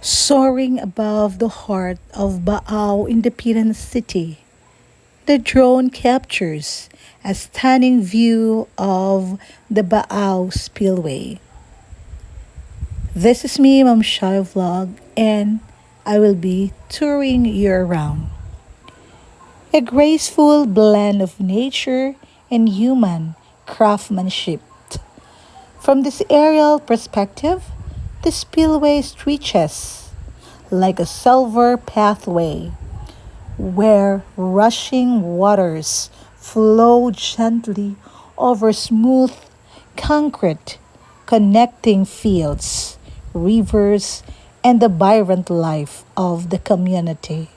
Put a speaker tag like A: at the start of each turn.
A: Soaring above the heart of Baao Independent City, the drone captures a stunning view of the Baao Spillway. This is me, Ma'am Shai Vlog, and I will be touring you around. A graceful blend of nature and human craftsmanship. From this aerial perspective, the spillway stretches like a silver pathway where rushing waters flow gently over smooth concrete, connecting fields, rivers, and the vibrant life of the community.